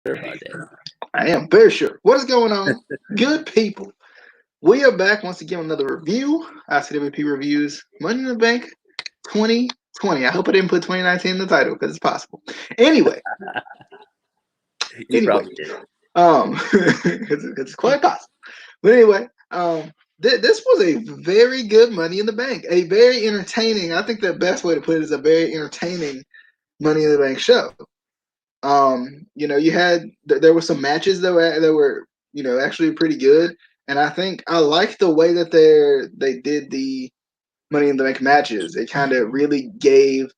about that. I am very sure. What is going on? Good people. We are back once again with another review. ICWP Reviews Money in the Bank 2020. I hope I didn't put 2019 in the title because it's possible. Anyway. You probably did. It's quite possible. But anyway, this was a very good Money in the Bank. A very entertaining, I think the best way to put it is a very entertaining Money in the Bank show. There were some matches that were actually pretty good, and I think I like the way that they did the Money in the Bank matches. It kind of really gave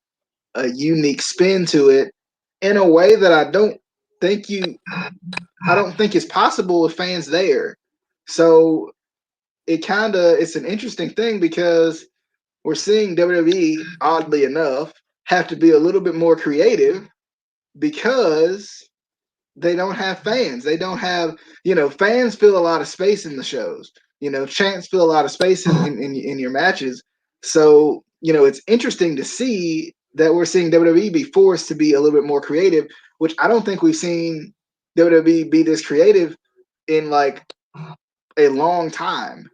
a unique spin to it in a way that I don't think it's possible with fans there. So it's an interesting thing because we're seeing WWE, oddly enough, have to be a little bit more creative because they don't have fans. They don't have, fans fill a lot of space in the shows. Chants fill a lot of space in your matches. So, it's interesting to see that we're seeing WWE be forced to be a little bit more creative, which I don't think we've seen WWE be this creative in like a long time.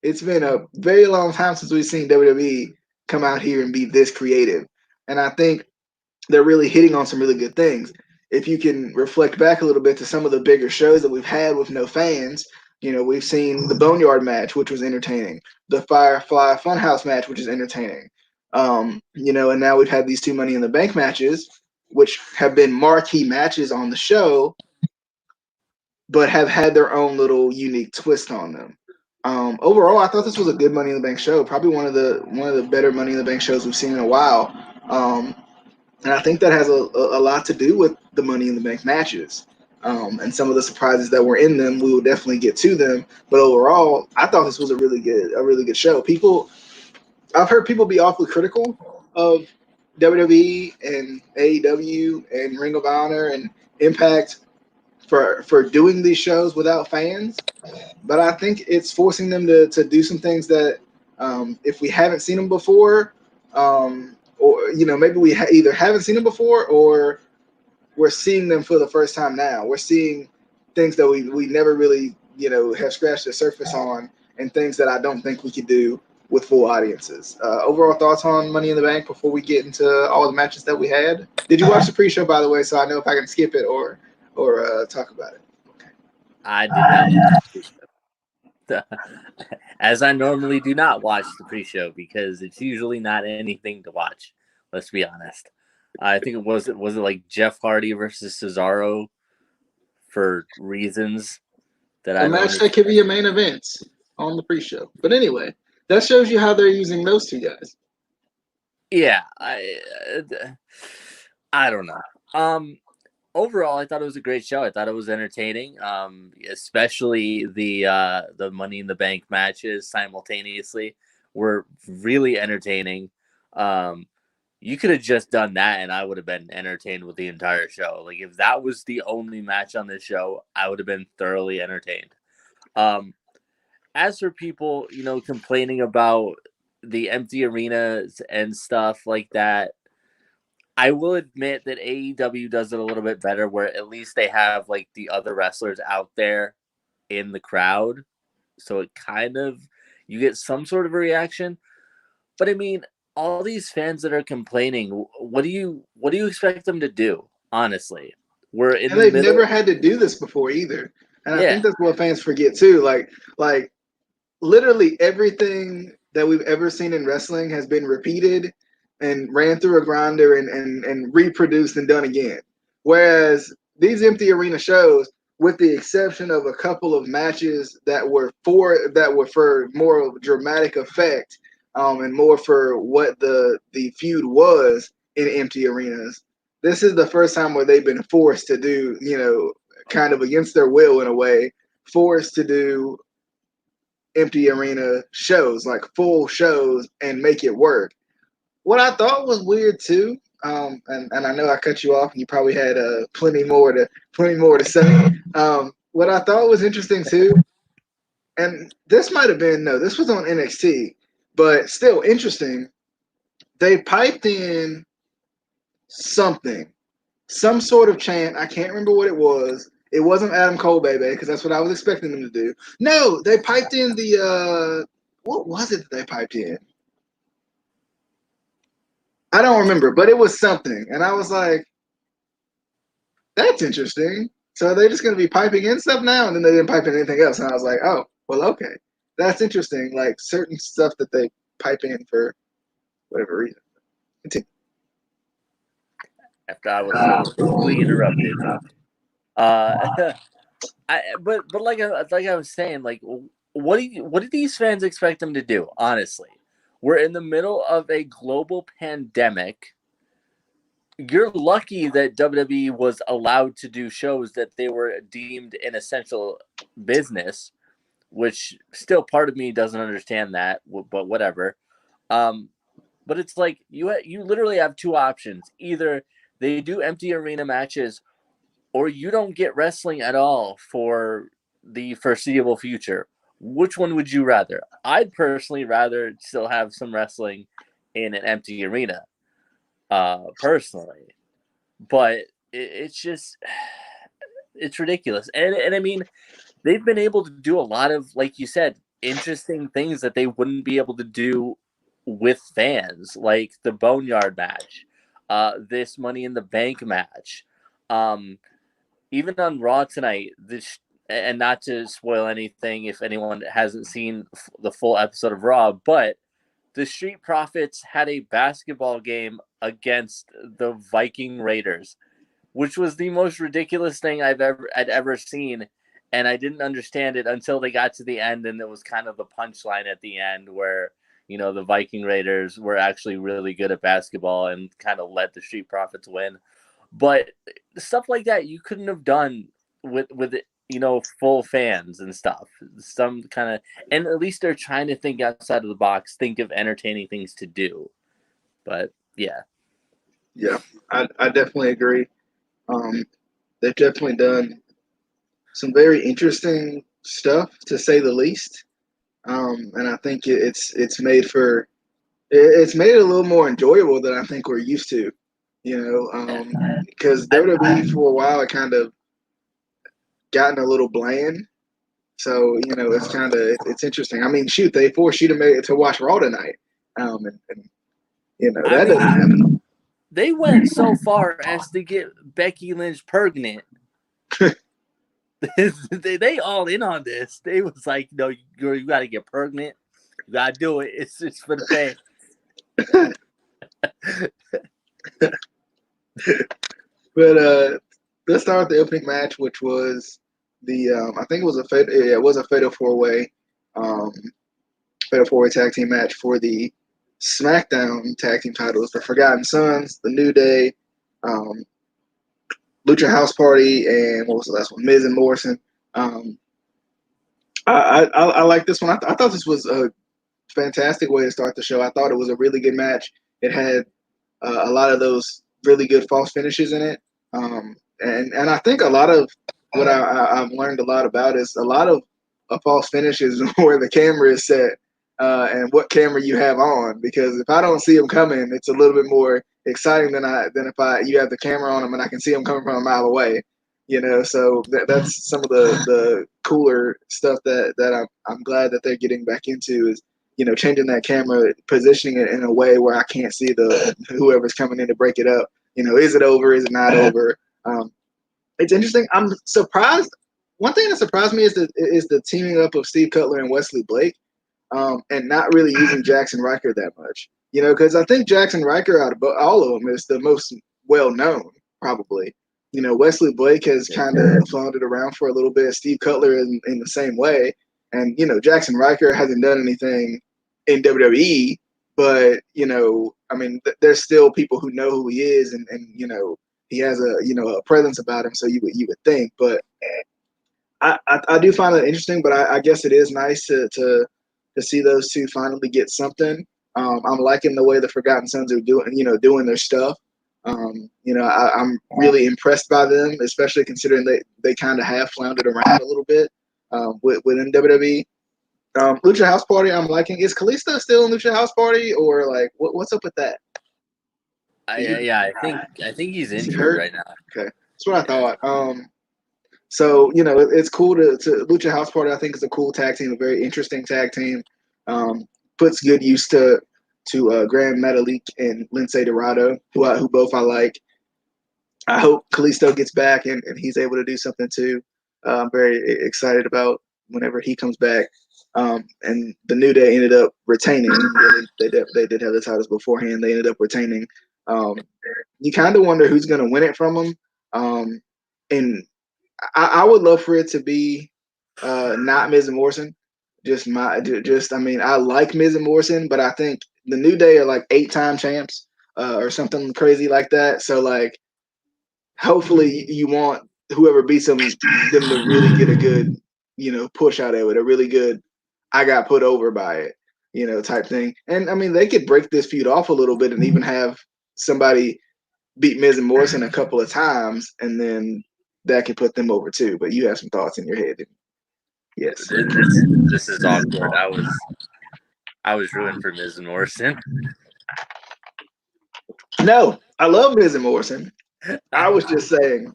It's been a very long time since we've seen WWE come out here and be this creative. And I think they're really hitting on some really good things. If you can reflect back a little bit to some of the bigger shows that we've had with no fans, we've seen the Boneyard match, which was entertaining, the Firefly Funhouse match, which is entertaining, and now we've had these two Money in the Bank matches, which have been marquee matches on the show, but have had their own little unique twist on them. Overall, I thought this was a good Money in the Bank show, probably one of the better Money in the Bank shows we've seen in a while. And I think that has a lot to do with the Money in the Bank matches. And some of the surprises that were in them. We will definitely get to them. But overall, I thought this was a really good show. I've heard people be awfully critical of WWE and AEW and Ring of Honor and Impact for doing these shows without fans. But I think it's forcing them to do some things that if we haven't seen them before, or maybe we either haven't seen them before or we're seeing them for the first time now. We're seeing things that we never really have scratched the surface on, and things that I don't think we could do with full audiences. Overall thoughts on Money in the Bank before we get into all the matches that we had? Did you watch the pre-show, by the way, so I know if I can skip it or talk about it? Okay. I did not watch the pre-show. As I normally do not watch the pre-show because it's usually not anything to watch. Let's be honest. I think it was like Jeff Hardy versus Cesaro for reasons that I don't match that could be a main event on the pre-show. But anyway, that shows you how they're using those two guys. Yeah, I don't know. Overall, I thought it was a great show. I thought it was entertaining, especially the Money in the Bank matches simultaneously were really entertaining. You could have just done that, and I would have been entertained with the entire show. Like if that was the only match on this show, I would have been thoroughly entertained. As for people, complaining about the empty arenas and stuff like that, I will admit that AEW does it a little bit better where at least they have like the other wrestlers out there in the crowd. So it kind of, you get some sort of a reaction. But I mean, all these fans that are complaining, what do you expect them to do? Honestly, They've never had to do this before either. And I think that's what fans forget too. Like literally everything that we've ever seen in wrestling has been repeated and ran through a grinder and reproduced and done again. Whereas these empty arena shows, with the exception of a couple of matches that were for more of dramatic effect, and more for what the feud was in empty arenas, this is the first time where they've been forced to do, kind of against their will in a way, forced to do empty arena shows, like full shows, and make it work. What I thought was weird too, and I know I cut you off, and you probably had plenty more to say. What I thought was interesting too, and this was on NXT, but still interesting. They piped in something some sort of chant. I can't remember what it was. It wasn't Adam Cole, baby, because that's what I was expecting them to do. No, they piped in the what was it that they piped in? I don't remember, but it was something, and I was like, "That's interesting." So they're just going to be piping in stuff now, and then they didn't pipe in anything else, and I was like, "Oh, well, okay, that's interesting." Like certain stuff that they pipe in for whatever reason. Continue. After I was so rudely interrupted. But like I was saying, like what do these fans expect them to do? Honestly, we're in the middle of a global pandemic. You're lucky that WWE was allowed to do shows that they were deemed an essential business, which still part of me doesn't understand that, but whatever. But it's like you literally have two options: either they do empty arena matches, or you don't get wrestling at all for the foreseeable future. Which one would you rather? I'd personally rather still have some wrestling in an empty arena, personally. But it's just, it's ridiculous. And I mean, they've been able to do a lot of, like you said, interesting things that they wouldn't be able to do with fans, like the Boneyard match, this Money in the Bank match. Even on Raw tonight, and not to spoil anything if anyone hasn't seen the full episode of Raw, but the Street Profits had a basketball game against the Viking Raiders, which was the most ridiculous thing I'd ever seen, and I didn't understand it until they got to the end, and it was kind of the punchline at the end where the Viking Raiders were actually really good at basketball and kind of let the Street Profits win. But stuff like that you couldn't have done with full fans and stuff. Some kind of, and at least they're trying to think outside of the box, think of entertaining things to do. But yeah, I definitely agree. They've definitely done some very interesting stuff, to say the least. And I think it's made it a little more enjoyable than I think we're used to. Because WWE for a while it kind of gotten a little bland. So it's interesting. I mean, shoot, they forced you to watch Raw tonight, and that doesn't happen. They went so far as to get Becky Lynch pregnant. they all in on this. They was like, no, you got to get pregnant. You got to do it. It's for the fans. But let's start with the opening match, which was I think it was a fatal four-way tag team match for the SmackDown tag team titles: the Forgotten Sons, the New Day, Lucha House Party, and what was the last one? Miz and Morrison. I like this one. I thought this was a fantastic way to start the show. I thought it was a really good match. It had a lot of those really good false finishes in it, and I think a lot of what I've learned a lot about is a lot of false finishes where the camera is set and what camera you have on. Because if I don't see them coming, it's a little bit more exciting than if you have the camera on them and I can see them coming from a mile away. So that's some of the cooler stuff that I'm glad that they're getting back into is changing that camera, positioning it in a way where I can't see whoever's coming in to break it up. Is it over? Is it not over? It's interesting. I'm surprised. One thing that surprised me is the teaming up of Steve Cutler and Wesley Blake, and not really using Jackson Riker that much. Because I think Jackson Riker out of all of them is the most well known, probably. Wesley Blake has kind of floundered around for a little bit. Steve Cutler in the same way. And, Jackson Riker hasn't done anything in WWE, but, I mean, there's still people who know who he is and he has a presence about him. So you would think, but I do find it interesting, but I guess it is nice to see those two finally get something. I'm liking the way the Forgotten Sons are doing their stuff. I'm really impressed by them, especially considering they kind of have floundered around a little bit within WWE. Lucha House Party, I'm liking. Is Kalisto still in Lucha House Party, or like what's up with that? I think he's Is he injured hurt? right now. Okay, that's what I thought. So it's cool to Lucha House Party. I think is a cool tag team, a very interesting tag team. Puts good use to Grand Metalik and Lince Dorado, who both I like. I hope Kalisto gets back and he's able to do something too. I'm very excited about whenever he comes back. And the New Day ended up retaining. They did have the titles beforehand. They ended up retaining. You kind of wonder who's going to win it from them. And I would love for it to be not Miz and Morrison. I mean, I like Miz and Morrison, but I think the New Day are like 8-time champs or something crazy like that. So like, hopefully, you want whoever beats them to really get a good push out of it, a really good I got put over by it type thing. And I mean, they could break this feud off a little bit and even have somebody beat Miz and Morrison a couple of times, and then that could put them over too. But you have some thoughts in your head. Yes. This is awkward. I was rooting for Miz and Morrison. No, I love Miz and Morrison. I was just saying,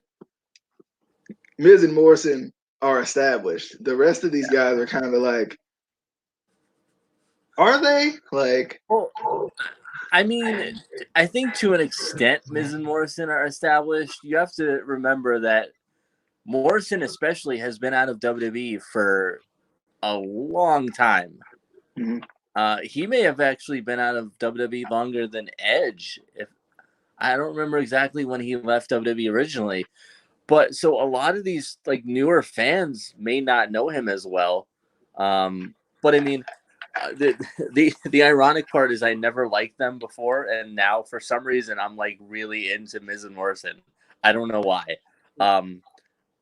Miz and Morrison are established. The rest of these guys are kind of like, are they? Like, Well, I mean, I think to an extent, Miz and Morrison are established. You have to remember that Morrison, especially, has been out of WWE for a long time. mm-hmm. He may have actually been out of WWE longer than Edge. If I don't remember exactly when he left WWE originally, but so a lot of these like newer fans may not know him as well. But I mean, the ironic part is I never liked them before, and now for some reason I'm like really into Miz and Morrison. I don't know why.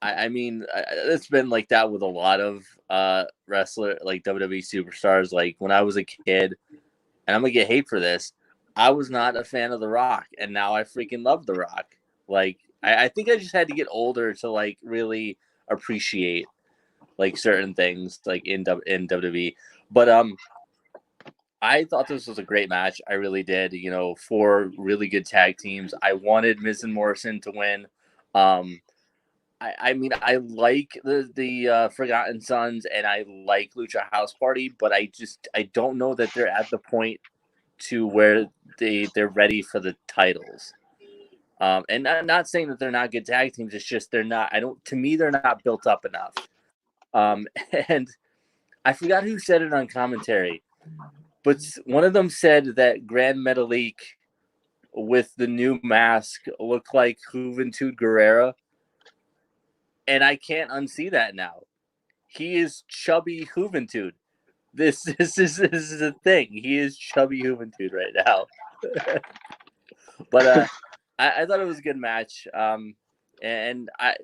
I mean, it's been like that with a lot of wrestler like WWE superstars. Like when I was a kid, and I'm gonna get hate for this, I was not a fan of The Rock, and now I freaking love The Rock. Like I think I just had to get older to like really appreciate like certain things like in WWE. But I thought this was a great match. I really did. You know, 4 really good tag teams. I wanted Miz and Morrison to win. I mean, I like the Forgotten Sons and I like Lucha House Party, but I don't know that they're at the point to where they're ready for the titles. And I'm not saying that they're not good tag teams. It's just they're not. I don't. To me, they're not built up enough. And I forgot who said it on commentary, but one of them said that Grand Metalik with the new mask looked like Juventud Guerrera, and I can't unsee that now. He is chubby Juventud. This is a thing. He is chubby Juventud right now. But I thought it was a good match. And I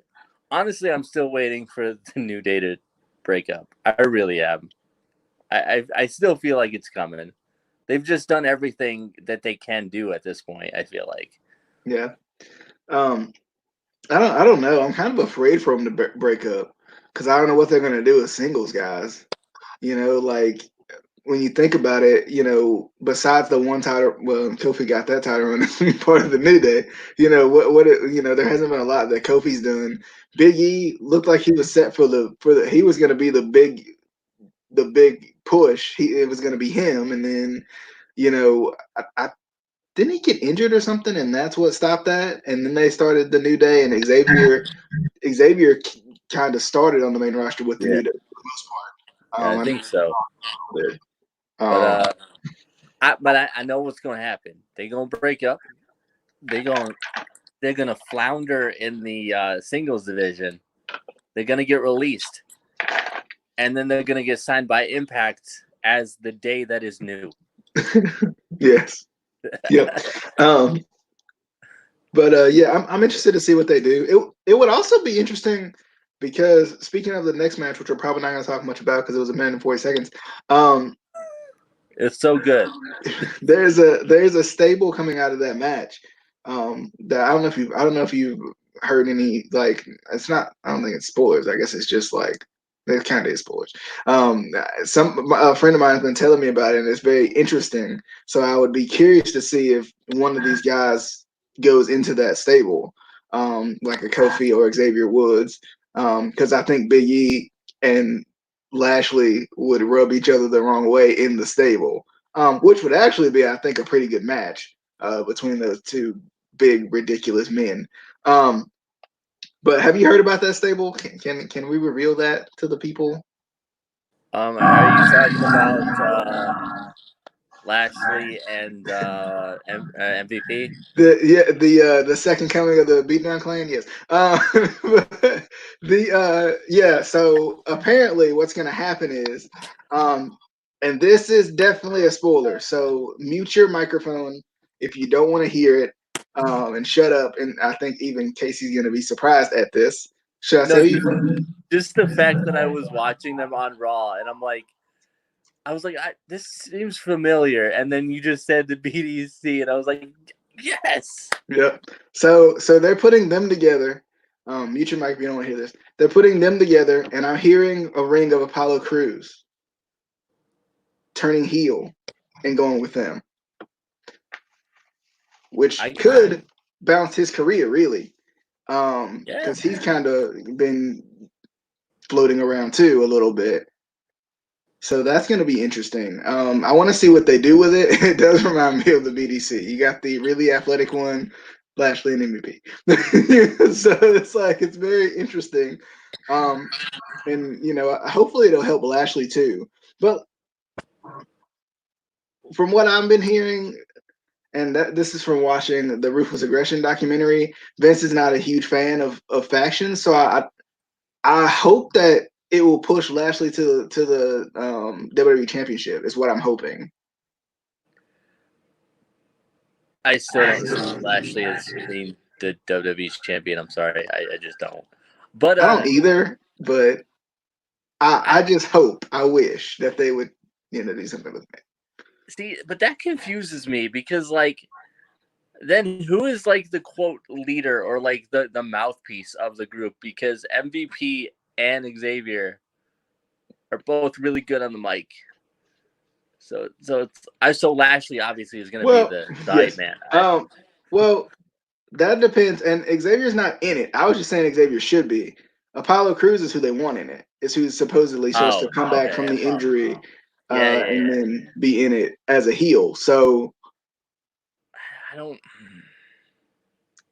honestly I'm still waiting for the New Day to break up. I really am. I still feel like it's coming. They've just done everything that they can do at this point, I feel like. Yeah. I don't know. I'm kind of afraid for them to break up because I don't know what they're gonna do with singles guys. Like when you think about it, besides the one title, well, Kofi got that title run part of the New Day. There hasn't been a lot that Kofi's done. Big E looked like he was set for the he was going to be the big push. It was going to be him, and then I didn't he get injured or something, and that's what stopped that. And then they started the New Day, and Xavier kind of started on the main roster with the Yeah. New Day for the most Yeah, part. I think so. But I know what's going to happen. They're going to break up. They're going to flounder in the singles division. They're going to get released, and then they're going to get signed by Impact as the day that is new. Yes. Yep. But yeah, I'm interested to see what they do. It would also be interesting because speaking of the next match, which we're probably not going to talk much about because it was a minute and 40 seconds. It's so good. There's a stable coming out of that match. That I don't know if you've heard any, like, it's not, I don't think it's spoilers. I guess it's just like It kind of is spoilers. A friend of mine has been telling me about it, and it's very interesting. So I would be curious to see if one of these guys goes into that stable, like a Kofi or Xavier Woods, because I think Big E and Lashley would rub each other the wrong way in the stable, which would actually be, I think, a pretty good match between those two big, ridiculous men. But have you heard about that stable? Can we reveal that to the people? Are you talking about Lashley and MVP? The second coming of the Beatdown Clan, yes. So apparently, what's going to happen is, and this is definitely a spoiler. So mute your microphone if you don't want to hear it, and shut up. And I think even Casey's going to be surprised at this. Should I No, tell you? just the fact that I was watching them on Raw, and I was like, this seems familiar. And then you just said the BDC, and I was like, yes. Yeah. So they're putting them together. Mute your mic if you don't want to hear this. They're putting them together, and I'm hearing a ring of Apollo Crews turning heel and going with them, which could bounce his career really, because he's kind of been floating around too a little bit. So that's going to be interesting. I want to see what they do with it. It does remind me of the BDC. You got the really athletic one, Lashley and MVP. So it's like it's very interesting. And hopefully it'll help Lashley too. But from what I've been hearing, and this is from watching the Ruthless Aggression documentary, Vince is not a huge fan of factions. So I hope that it will push Lashley to the WWE Championship. Is what I'm hoping. I still don't see Lashley as being the WWE champion. I'm sorry, I just don't. But I don't either. But I just hope, I wish that they would do something with me. See, but that confuses me because then who is the quote leader or the mouthpiece of the group? Because MVP and Xavier are both really good on the mic. So Lashley obviously is going to be the hype man. Well, that depends. And Xavier's not in it. I was just saying Xavier should be. Apollo Crews is who they want in it. Is who's supposedly supposed to come back from the injury, and then be in it as a heel. So I don't.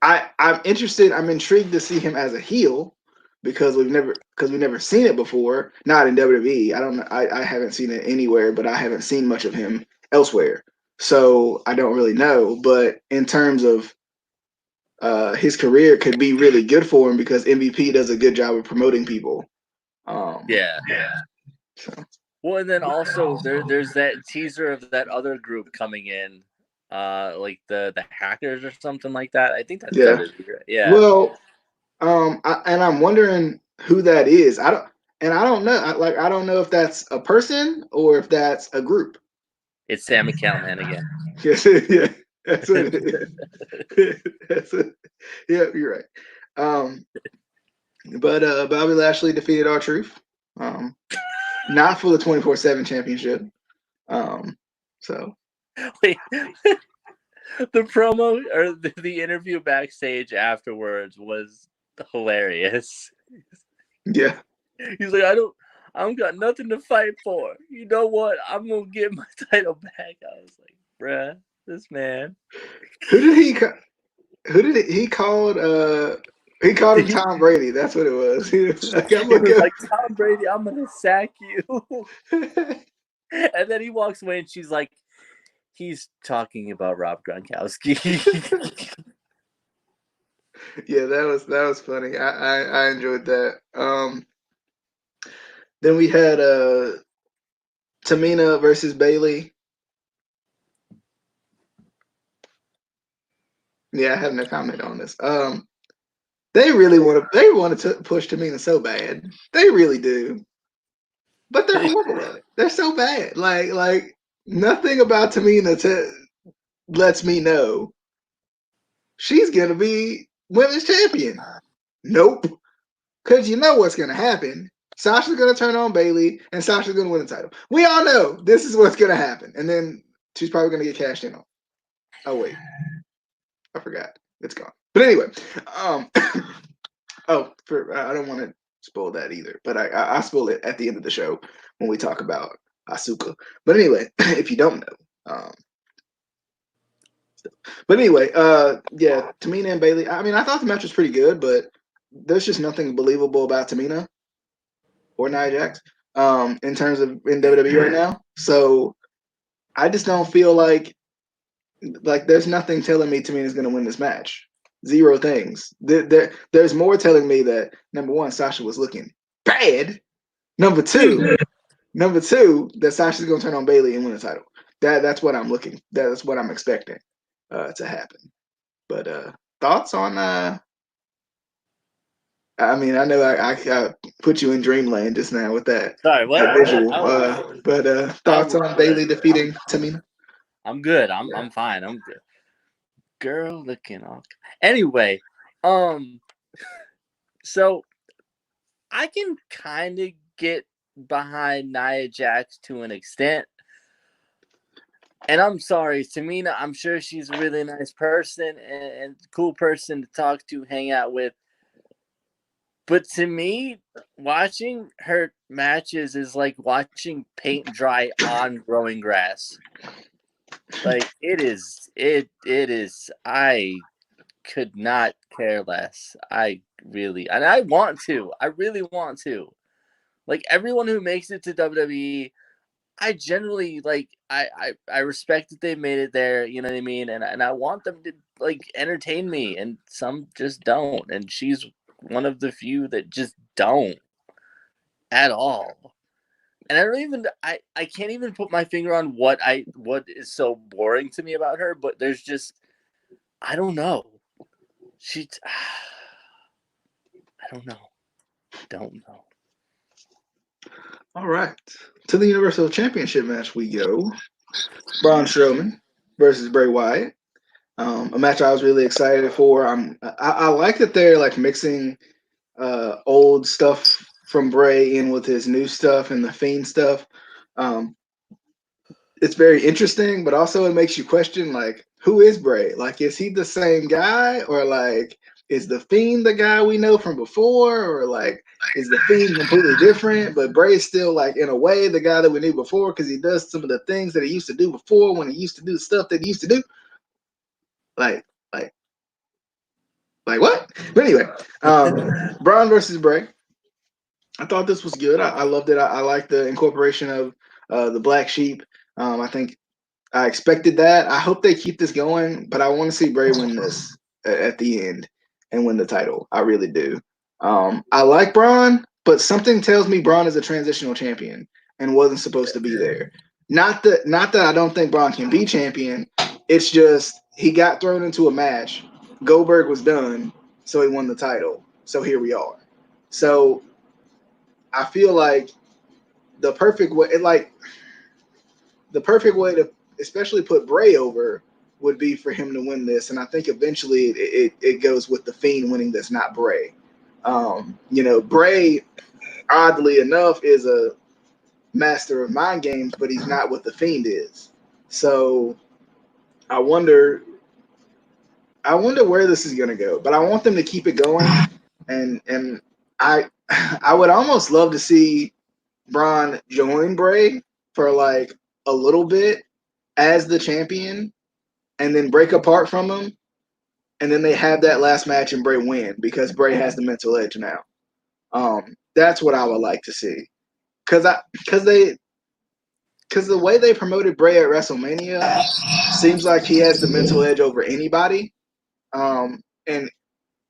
I'm interested. I'm intrigued to see him as a heel because we've never seen it before. Not in WWE. I don't. I haven't seen it anywhere, but I haven't seen much of him elsewhere. So I don't really know. But in terms of his career, could be really good for him because MVP does a good job of promoting people. Yeah. So. Well, and then also there's that teaser of that other group coming in. Like the hackers or something like that. I think that's WWE. Yeah. Well, and I'm wondering who that is. I don't know. I don't know if that's a person or if that's a group. It's Sam McCallum again. Yeah, that's what it is. Yeah, you're right. But Bobby Lashley defeated R-Truth. Not for the 24/7 championship. So. Wait. The promo or the interview backstage afterwards was hilarious. Yeah. He's like, I don't got nothing to fight for. You know what? I'm gonna get my title back. I was like, bruh, this man. Who did he called? He called him Tom Brady. That's what it was. He was like, Tom Brady, I'm gonna sack you. And then he walks away, and she's like, he's talking about Rob Gronkowski. Yeah, that was funny. I enjoyed that. Then we had Tamina versus Bayley. Yeah, I have no comment on this. They really want to push Tamina so bad. They really do. But they're horrible at it. They're so bad. Like nothing about Tamina lets me know she's gonna be women's champion. Nope. Because you know what's gonna happen. Sasha's going to turn on Bayley, and Sasha's going to win the title. We all know this is what's going to happen. And then she's probably going to get cashed in on. Oh, wait. I forgot. It's gone. But anyway. I don't want to spoil that either, but I spoil it at the end of the show when we talk about Asuka. But anyway, if you don't know. But anyway, yeah, Tamina and Bayley. I mean, I thought the match was pretty good, but there's just nothing believable about Tamina or Nia Jax in terms of in WWE right now. So I just don't feel like there's nothing telling me Tamina's going to win this match. Zero things. There's more telling me that number one, Sasha was looking bad. Number two, that Sasha's going to turn on Bayley and win the title. That's what I'm looking. That's what I'm expecting to happen. But thoughts on? I mean, I know I put you in dreamland just now with that. Sorry, what? That visual. But Thoughts on Bayley defeating Tamina? I'm good. I'm fine. I'm good. Girl looking off. Anyway, so I can kind of get behind Nia Jax to an extent. And I'm sorry, Tamina, I'm sure she's a really nice person and cool person to talk to, hang out with. But to me, watching her matches is like watching paint dry on growing grass. Like it is. I could not care less. I really want to. I really want to. Like everyone who makes it to WWE, I generally like. I respect that they made it there. You know what I mean? And I want them to like entertain me. And some just don't. And she's one of the few that just don't at all. And I don't even. I can't even put my finger on what is so boring to me about her. But there's just. I don't know. She. I don't know. Don't know. All right. To the Universal Championship match we go. Braun Strowman versus Bray Wyatt. A match I was really excited for. I like that they're like mixing old stuff from Bray in with his new stuff and the Fiend stuff. It's very interesting, but also it makes you question like who is Bray? Like, is he the same guy, or like is the Fiend the guy we know from before, or like is the Fiend completely different? But Bray is still like in a way the guy that we knew before because he does some of the things that he used to do before when he used to do the stuff that he used to do. Like, like, like what? But anyway, Braun versus Bray. I thought this was good. I loved it. I like the incorporation of the Black Sheep. I think I expected that. I hope they keep this going, but I want to see Bray win this at the end and win the title. I really do. I like Braun, but something tells me Braun is a transitional champion and wasn't supposed to be there. Not that I don't think Braun can be champion. It's just he got thrown into a match. Goldberg was done, so he won the title. So here we are. So I feel like the perfect way to especially put Bray over would be for him to win this, and I think eventually it goes with the Fiend winning this, not Bray. Bray, oddly enough, is a master of mind games, but he's not what the Fiend is. So I wonder where this is going to go, but I want them to keep it going, and I would almost love to see Braun join Bray for like a little bit as the champion and then break apart from him, and then they have that last match and Bray win because Bray has the mental edge now. That's what I would like to see. Because the way they promoted Bray at WrestleMania seems like he has the mental edge over anybody. And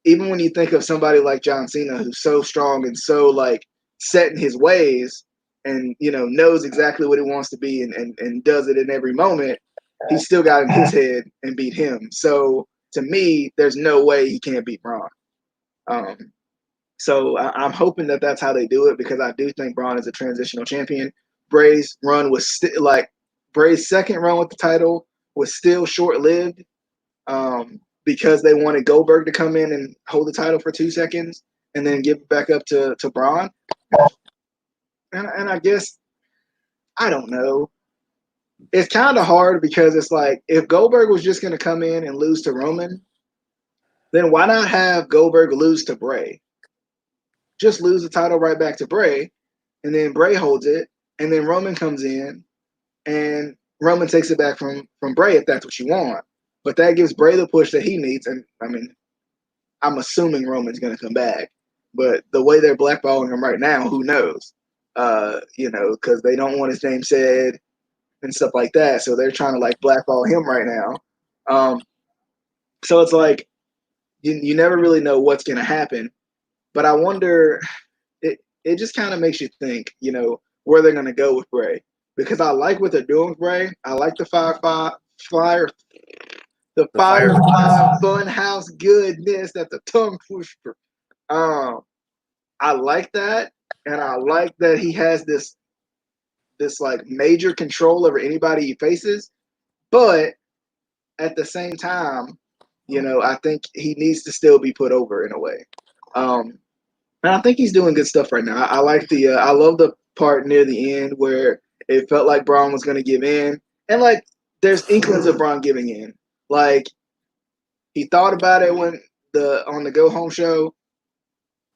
even when you think of somebody like John Cena, who's so strong and so like set in his ways, and knows exactly what he wants to be and does it in every moment, he still got in his head and beat him. So to me, there's no way he can't beat Braun. So I'm hoping that that's how they do it, because I do think Braun is a transitional champion. Bray's run was still like Bray's second run with the title was still short lived, because they wanted Goldberg to come in and hold the title for 2 seconds and then give it back up to Braun. and I guess I don't know. It's kind of hard because it's like if Goldberg was just going to come in and lose to Roman, then why not have Goldberg lose to Bray? Just lose the title right back to Bray, and then Bray holds it, and then Roman comes in, and Roman takes it back from Bray if that's what you want. But that gives Bray the push that he needs, and I mean, I'm assuming Roman's going to come back, but the way they're blackballing him right now, who knows? Because they don't want his name said and stuff like that, so they're trying to like blackball him right now. So it's like you never really know what's going to happen. But I wonder, it just kind of makes you think, where they're going to go with Bray. Because I like what they're doing with Bray. I like the Firefly Funhouse goodness that the tongue twister. I like that, and I like that he has this like major control over anybody he faces. But at the same time, I think he needs to still be put over in a way. And I think he's doing good stuff right now. I like I love the part near the end where it felt like Braun was going to give in, and like there's inklings of Braun giving in. Like he thought about it when on the go home show,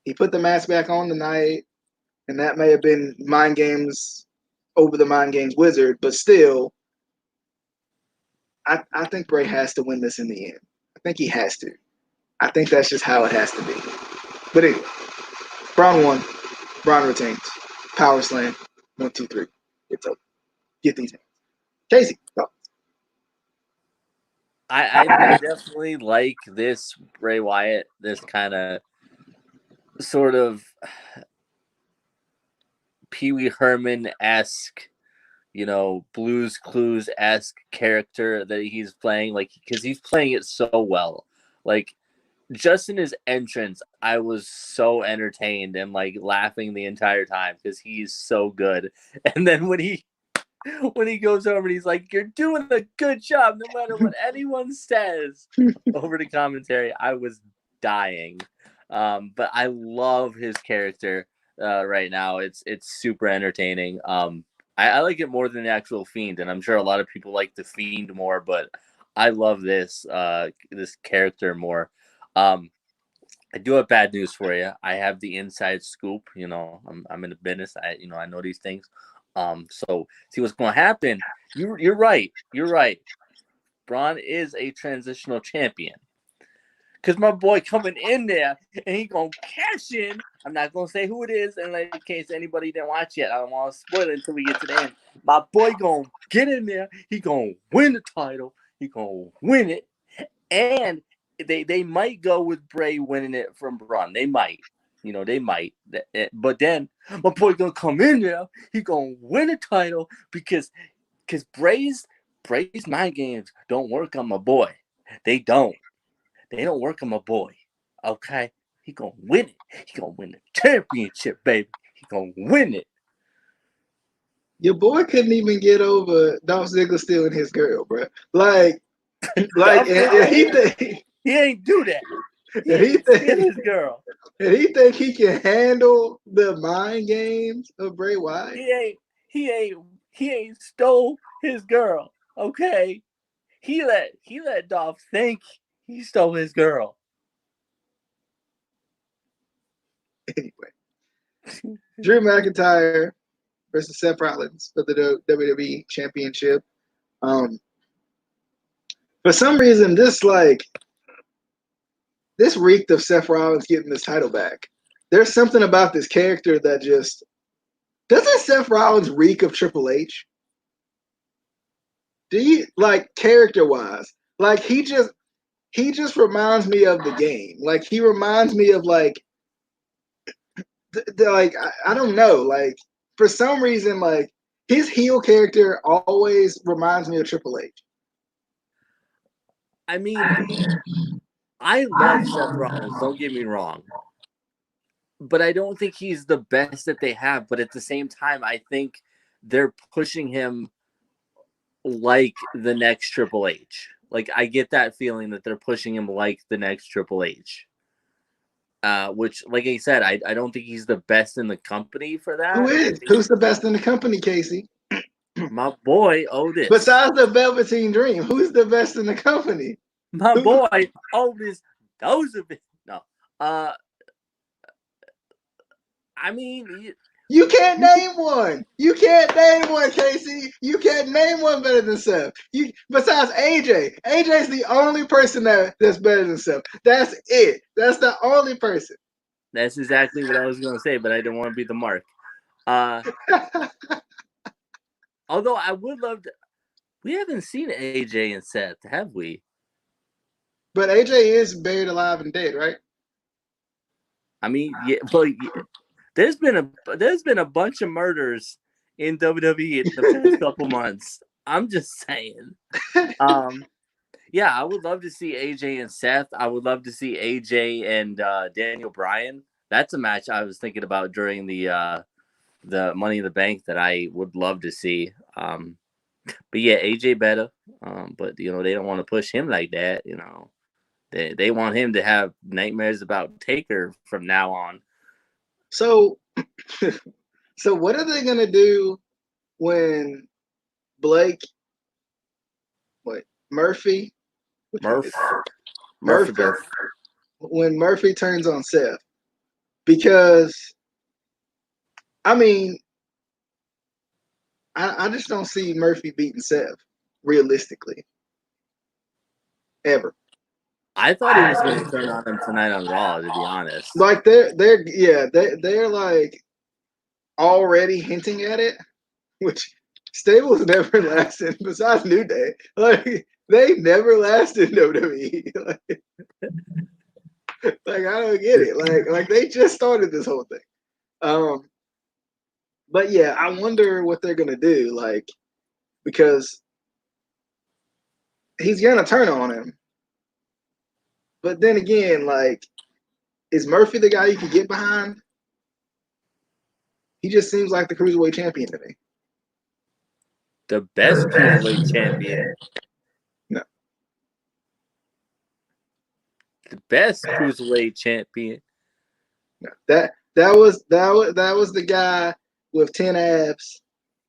he put the mask back on tonight, and that may have been mind games over the mind games wizard, but still, I think Bray has to win this in the end. I think he has to. I think that's just how it has to be. But anyway, Braun won. Braun retains. Power slam. 1, 2, 3. It's over. Get these hands. Casey. Go. I definitely like this Bray Wyatt, this kind of sort of Pee Wee Herman-esque, Blues Clues-esque character that he's playing, like, because he's playing it so well. Like, just in his entrance, I was so entertained and like laughing the entire time because he's so good. And then when he goes over and he's like, "You're doing a good job, no matter what anyone says," over the commentary, I was dying. But I love his character right now. It's super entertaining. I like it more than the actual Fiend, and I'm sure a lot of people like the Fiend more, but I love this character more. I do have bad news for you. I have the inside scoop. I'm in the business. I know these things. So see what's going to happen. You're right. You're right. Braun is a transitional champion. Cause my boy coming in there and he gonna cash in. I'm not gonna say who it is, and in case anybody didn't watch yet, I don't want to spoil it until we get to the end. My boy gonna get in there. He gonna win the title. He gonna win it, and they might go with Bray winning it from Braun. They might. They might. But then my boy gonna come in there. He gonna win a title because Bray's mind games don't work on my boy. They don't. They don't work on my boy. Okay? He gonna win it. He gonna win the championship, baby. He gonna win it. Your boy couldn't even get over Dolph Ziggler stealing his girl, bro. Like, he ain't do that. He steal his girl. And he think he can handle the mind games of Bray Wyatt. He ain't stole his girl. Okay, he let Dolph think he stole his girl. Anyway, Drew McIntyre versus Seth Rollins for the WWE Championship. For some reason, this reeked of Seth Rollins getting this title back. There's something about this character that just doesn't Seth Rollins reek of Triple H? Do you like character wise? Like he just reminds me of the game. Like he reminds me of like I don't know. Like for some reason, like his heel character always reminds me of Triple H. I mean, I love Seth Rollins. Don't get me wrong. But I don't think he's the best that they have. But at the same time, I think they're pushing him like the next Triple H. Like I get that feeling that they're pushing him like the next Triple H. Which, like I said, I don't think he's the best in the company for Who that. is? Who's the best in the company, Casey? My boy Otis. Besides the Velveteen Dream, who's the best in the company? My boy Otis. Those are no. I mean, you can't name one. You can't name one, Casey. You can't name one better than Seth. Besides AJ. AJ's the only person that's better than Seth. That's it. That's the only person. That's exactly what I was gonna say, but I didn't want to be the mark. Although I would love to. We haven't seen AJ and Seth, have we? But AJ is buried alive and dead, right? I mean, yeah, but there's been a bunch of murders in WWE in the past couple months. I'm just saying. Yeah, I would love to see AJ and Seth. I would love to see AJ and Daniel Bryan. That's a match I was thinking about during the Money in the Bank that I would love to see. But yeah, AJ better. But they don't want to push him like that. They want him to have nightmares about Taker from now on. So, so what are they gonna do when Blake, Murphy, Murphy, when Murphy turns on Seth? Because, I mean, I just don't see Murphy beating Seth realistically, ever. I thought he was going to turn on him tonight on Raw, to be honest. Like they're like already hinting at it, which stables never lasted. Besides New Day, like they never lasted in WWE. Like I don't get it. Like they just started this whole thing. But yeah, I wonder what they're gonna do. Like because he's gonna turn on him. But then again, like, is Murphy the guy you can get behind? He just seems like the cruiserweight champion to me. The best cruiserweight champion. No. The best cruiserweight champion. No. That was the guy with 10 abs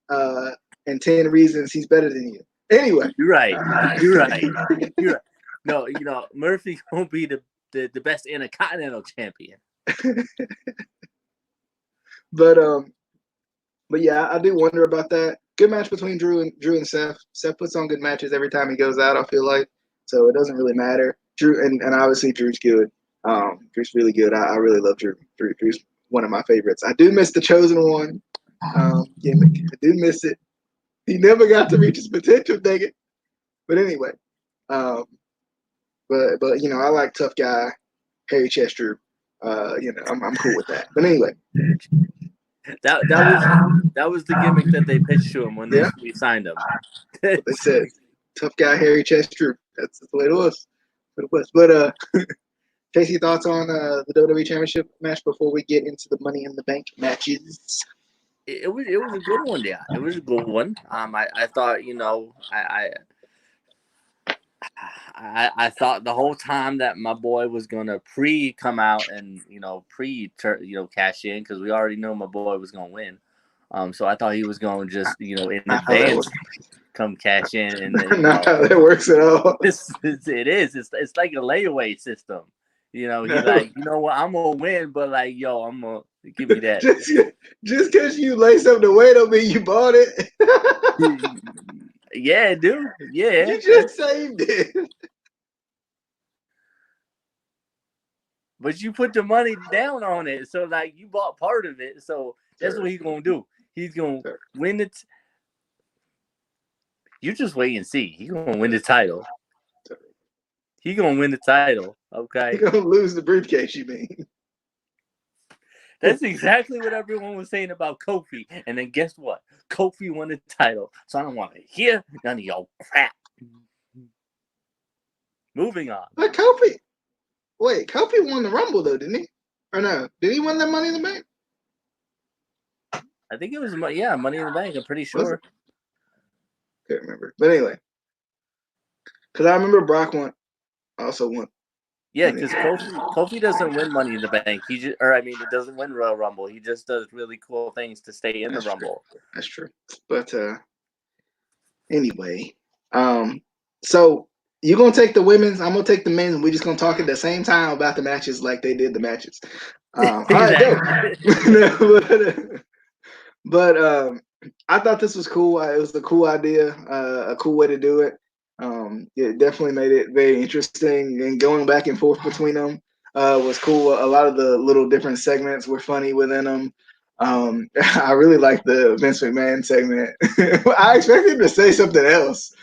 and 10 reasons he's better than you. Anyway. You're right. You're right. You're right. No, Murphy won't be the best Intercontinental champion. But yeah, I do wonder about that. Good match between Drew and Seth. Seth puts on good matches every time he goes out, I feel like. So it doesn't really matter. Drew and obviously Drew's good. Drew's really good. I really love Drew. Drew's one of my favorites. I do miss the Chosen One gimmick. I do miss it. He never got to reach his potential, dang it. But anyway, but I like tough guy, hairy chest Drew. I'm cool with that. But anyway, that was the gimmick that they pitched to him when they signed him. They said tough guy, hairy chest Drew. That's the way it was. But Casey, thoughts on the WWE Championship match before we get into the Money in the Bank matches? It was a good one, yeah. It was a good one. I thought, I thought the whole time that my boy was gonna come out and cash in because we already know my boy was gonna win. So I thought he was going to just in advance come cash in and not how that works at all. It is. It's like a layaway system. He like, what, I'm gonna win, but like, yo, I'm gonna give me that. Just because you lay something away don't mean you bought it. Yeah, dude. Yeah. You just saved it. But you put the money down on it, so like you bought part of it. So that's what he's gonna do. He's gonna win it. You just wait and see. He's gonna win the title. He's gonna win the title. Okay. He's gonna lose the briefcase. You mean? That's exactly what everyone was saying about Kofi. And then guess what? Kofi won the title. So I don't want to hear none of y'all crap. Moving on. But Kofi won the Rumble though, didn't he? Or no? Did he win that Money in the Bank? I think it was Money in the Bank. I'm pretty sure. Can't remember. But anyway, because I remember Brock also won Yeah, because Kofi doesn't win Money in the Bank. It doesn't win Royal Rumble. He just does really cool things to stay in the Rumble. That's true. But anyway, so you're gonna take the women's, I'm gonna take the men's, and we're just gonna talk at the same time about the matches like they did the matches. All right, go. but I thought this was cool. It was a cool idea, a cool way to do it. It definitely made it very interesting, and going back and forth between them was cool. A lot of the little different segments were funny within them. I really like the Vince McMahon segment. I expected him to say something else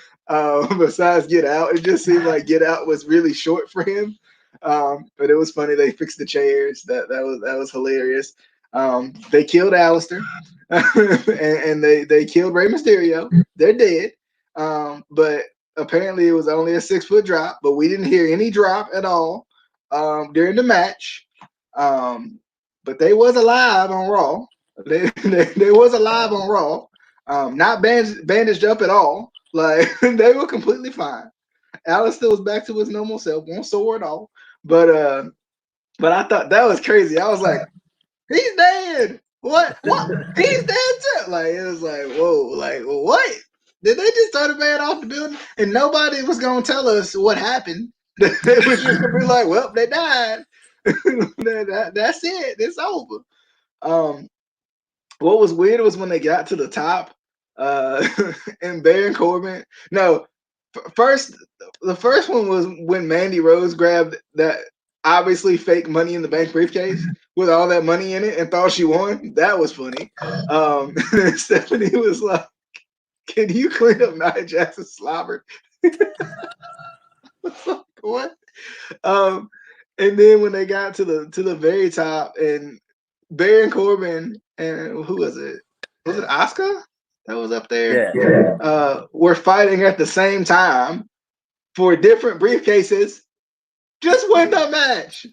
besides Get Out. It just seemed like Get Out was really short for him. But it was funny. They fixed the chairs. That was hilarious. They killed Alistair. and they killed Rey Mysterio. They're dead. But apparently it was only a 6-foot drop, but we didn't hear any drop at all during the match. But they was alive on Raw. They was alive on Raw. Not bandaged up at all. Like they were completely fine. Alistair was back to his normal self, won't sore at all. But I thought that was crazy. I was like, he's dead. What? He's dead too. Like it was like, whoa, like what? Did they just throw the man off the building? And nobody was gonna tell us what happened. They was just gonna be like, well, they died. That's it. It's over. What was weird was when they got to the top, and Baron Corbin. No, the first one was when Mandy Rose grabbed that obviously fake Money in the Bank briefcase with all that money in it and thought she won. That was funny. Stephanie was like, "Can you clean up Nia Jackson's slobber?" Like, what? And then when they got to the very top, and Baron Corbin and who was it? Was it Asuka that was up there? Yeah. Were fighting at the same time for different briefcases. Just win the match.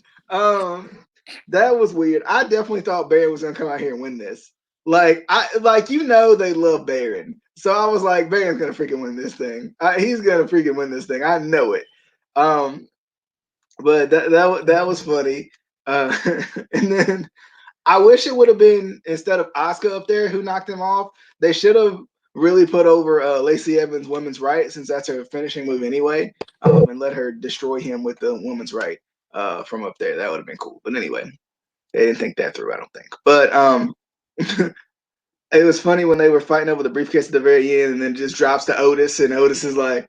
That was weird. I definitely thought Baron was gonna come out here and win this. They love Baron. So I was like, Baron's gonna freaking win this thing. He's gonna freaking win this thing. I know it. But that was funny. And then I wish it would have been instead of Asuka up there who knocked him off. They should have really put over Lacey Evans' women's right, since that's her finishing move anyway, and let her destroy him with the women's right from up there. That would have been cool. But anyway, they didn't think that through, I don't think. But it was funny when they were fighting over the briefcase at the very end, and then just drops to Otis, and Otis is like,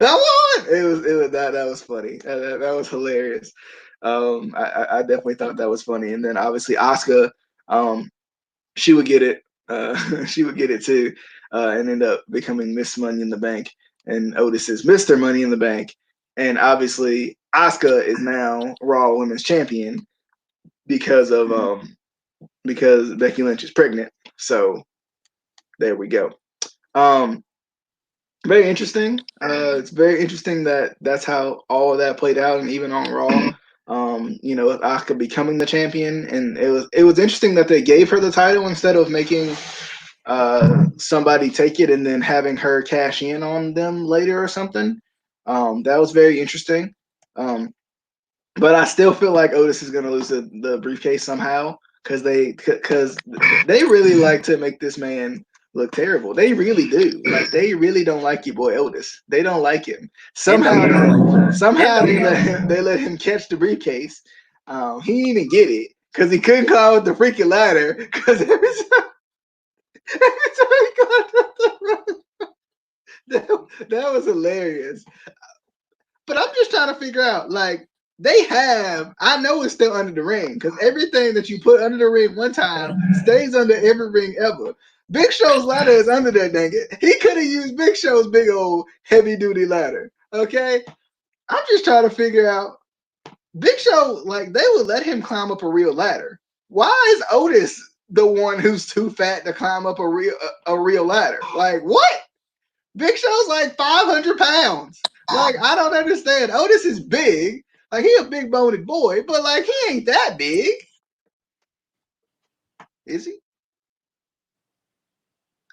"I won!" It was that was funny. That was hilarious. I definitely thought that was funny. And then obviously Asuka, she would get it. She would get it too, and end up becoming Miss Money in the Bank. And Otis is Mr. Money in the Bank. And obviously Asuka is now Raw Women's Champion because Becky Lynch is pregnant. So there we go. Very interesting. It's very interesting that's how all of that played out, and even on Raw, with Asuka becoming the champion, and it was interesting that they gave her the title instead of making somebody take it and then having her cash in on them later or something. That was very interesting. But I still feel like Otis is going to lose the briefcase somehow because they really like to make this man look terrible. They really do. Like they really don't like your boy Otis. They don't like him. Somehow they let him catch the briefcase. He didn't even get it because he couldn't climb with the freaking ladder. Because every time he climbed up the run, that was hilarious. But I'm just trying to figure out, like, I know it's still under the ring because everything that you put under the ring one time stays under every ring ever. Big Show's ladder is under there, dang it. He could have used Big Show's big old heavy duty ladder. Okay? I'm just trying to figure out, Big Show, like, they would let him climb up a real ladder. Why is Otis the one who's too fat to climb up a real ladder? Like, what? Big Show's like 500 pounds. Like, I don't understand. Otis is big. Like, he a big boned boy, but like he ain't that big. Is he?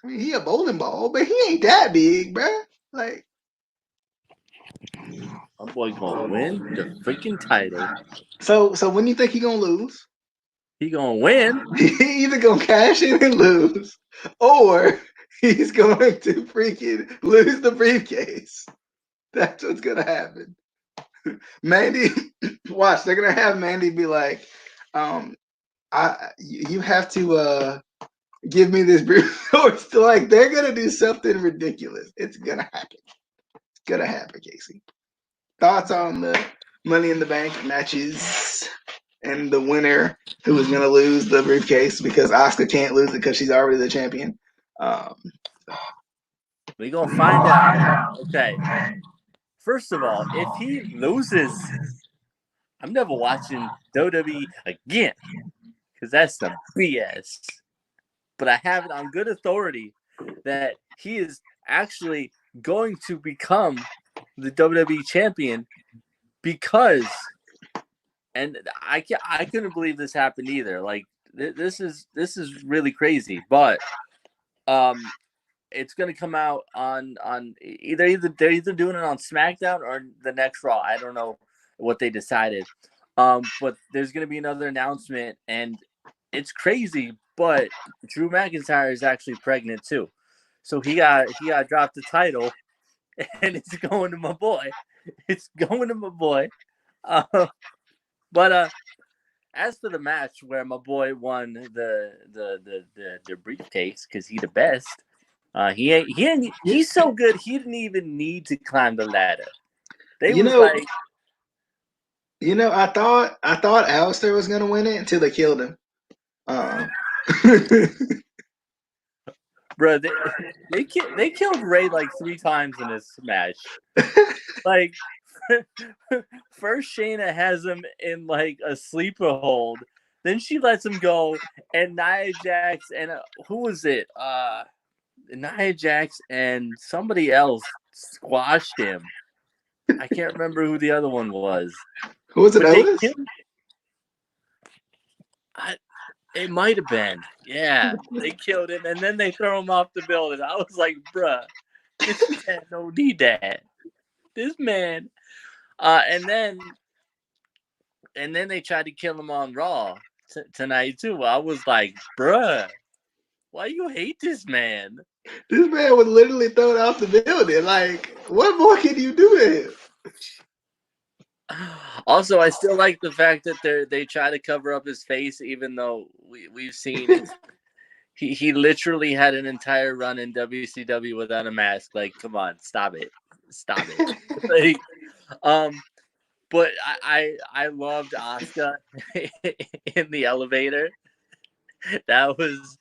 I mean, he a bowling ball, but he ain't that big, bruh. Like, My boy gonna win the freaking title. So when you think he gonna lose? He gonna win. He either gonna cash in and lose, or he's going to freaking lose the briefcase. That's what's gonna happen. Mandy, watch. They're gonna have Mandy be like, you have to give me this briefcase. Like they're gonna do something ridiculous. It's gonna happen. It's gonna happen, Casey. Thoughts on the Money in the Bank matches and the winner who is going to lose the briefcase because Asuka can't lose it because she's already the champion. We gonna find out. Okay. First of all, if he loses, I'm never watching WWE again because that's some BS. But I have it on good authority that he is actually going to become the WWE champion because, and I couldn't believe this happened either. Like this is really crazy, but it's gonna come out on either they're either doing it on SmackDown or the next Raw. I don't know what they decided. But there's gonna be another announcement, and it's crazy. But Drew McIntyre is actually pregnant too, so he got dropped the title, and it's going to my boy. It's going to my boy. But as for the match where my boy won the briefcase because he the best, he's so good he didn't even need to climb the ladder. I thought Alistair was gonna win it until they killed him. Bro, they killed Ray like 3 times in this match. Like first Shayna has him in like a sleeper hold, then she lets him go, and Nia Jax and who was it? Nia Jax and somebody else squashed him. I can't remember who the other one was. Who was it? Otis? It might have been. Yeah, they killed him, and then they throw him off the building. I was like, bruh, this man don't need that. This man. And then they tried to kill him on Raw tonight too. I was like, bruh, why you hate this man? This man was literally thrown off the building. Like, what more can you do to him? Also, I still like the fact that they try to cover up his face, even though we've seen he literally had an entire run in WCW without a mask. Like, come on, stop it. Like, but I loved Asuka in the elevator. That was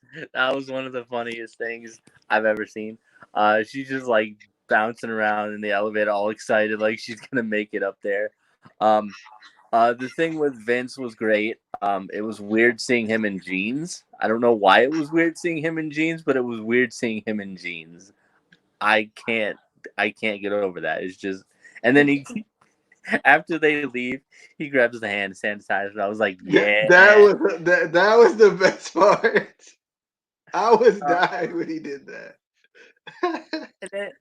one of the funniest things I've ever seen. She's just like bouncing around in the elevator, all excited, like she's gonna make it up there. The thing with Vince was great. It was weird seeing him in jeans. I don't know why it was weird seeing him in jeans, but it was weird seeing him in jeans. I can't get over that. It's just, and then he after they leave, he grabs the hand sanitizer. I was like, yeah. That was the best part. I was dying when he did that. And then,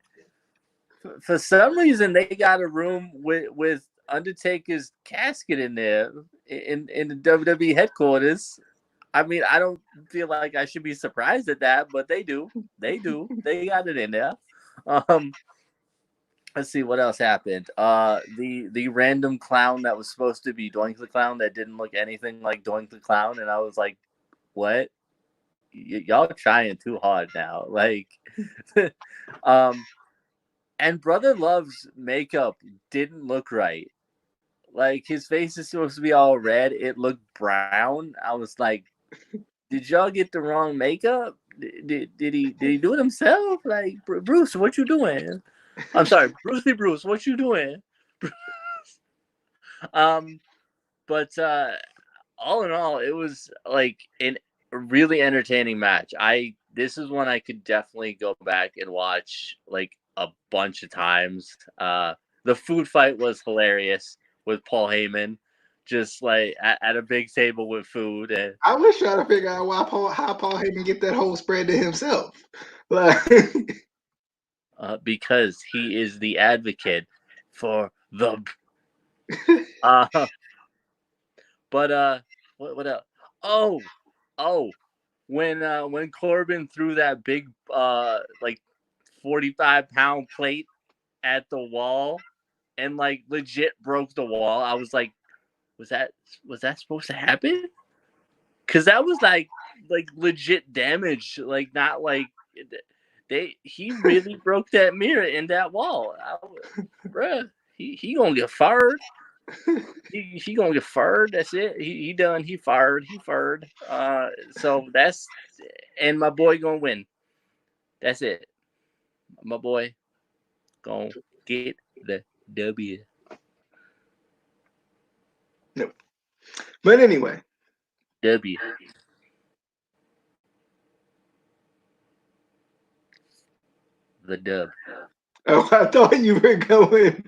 for some reason, they got a room with Undertaker's casket in there in the WWE headquarters. I mean, I don't feel like I should be surprised at that, but they do. They got it in there. Let's see what else happened. The random clown that was supposed to be Doink the Clown that didn't look anything like Doink the Clown, and I was like, what? Y'all trying too hard now. Like, and Brother Love's makeup didn't look right. Like, his face is supposed to be all red. It looked brown. I was like, did y'all get the wrong makeup? Did he do it himself? Like, Bruce, what you doing? I'm sorry, Bruce, what you doing? But all in all, it was like a really entertaining match. This is one I could definitely go back and watch like a bunch of times. The food fight was hilarious with Paul Heyman, just like at a big table with food. And I was trying to figure out how Paul Heyman get that whole spread to himself. Like, because he is the advocate for The but what else? Oh, when Corbin threw that big like 45-pound plate at the wall and like legit broke the wall, I was like, was that supposed to happen? Because that was like legit damage, like not like he really broke that mirror in that wall. Bruh, he gonna get fired. He gonna get fired. That's it. He done. He fired. He fired. So that's and my boy gonna win. That's it. My boy gonna get the W. Nope. But anyway, W. The dub. oh, I thought you were going.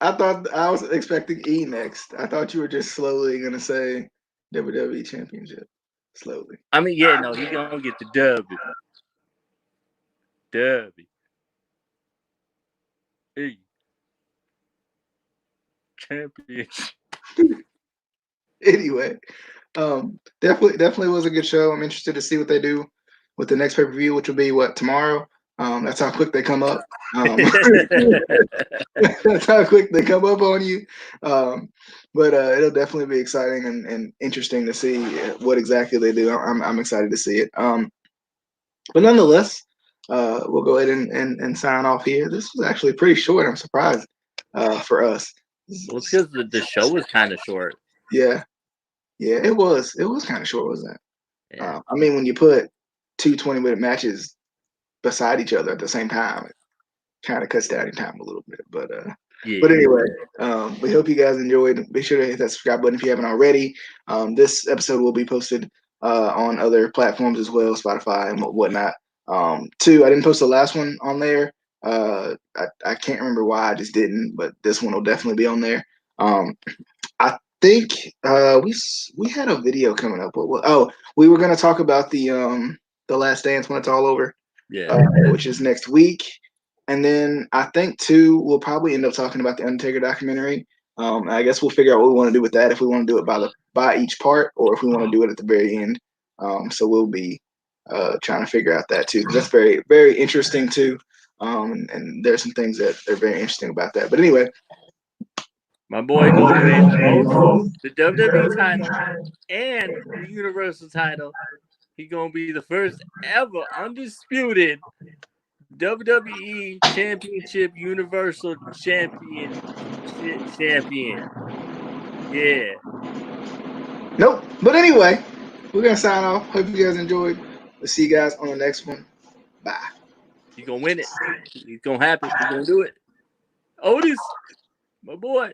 I thought I was expecting E next. I thought you were just slowly gonna say WWE Championship. Slowly. I mean, yeah, no, he gonna get the W. W. E. Champion. Anyway, definitely was a good show. I'm interested to see what they do with the next pay per view, which will be what tomorrow. That's how quick they come up. That's how quick they come up on you. But it'll definitely be exciting and interesting to see what exactly they do. I'm excited to see it. But nonetheless, we'll go ahead and sign off here. This was actually pretty short. I'm surprised for us. Well, it's because the show was kind of short. Yeah, it was. It was kind of short, wasn't it? Yeah. I mean, when you put two 20-minute matches beside each other at the same time, it kind of cuts down your time a little bit. But Yeah. but anyway, we hope you guys enjoyed. Be sure to hit that subscribe button if you haven't already. This episode will be posted on other platforms as well, Spotify and whatnot. Two, I didn't post the last one on there. I can't remember why I just didn't, but this one will definitely be on there. I think we had a video coming up. We were going to talk about the Last Dance when it's all over. Yeah. Which is next week. And then I think too, we'll probably end up talking about the Undertaker documentary. I guess we'll figure out what we want to do with that. If we want to do it by each part, or if we want to do it at the very end. So we'll be trying to figure out that too, because that's very, very interesting too. And there's some things that are very interesting about that. But anyway, my boy gonna win both the WWE title and the Universal title. He gonna be the first ever undisputed WWE Championship Universal Champion. Yeah. Nope. But anyway, we're gonna sign off. Hope you guys enjoyed. We'll see you guys on the next one. Bye. He's gonna win it. It's gonna happen. He's gonna do it. Otis, my boy.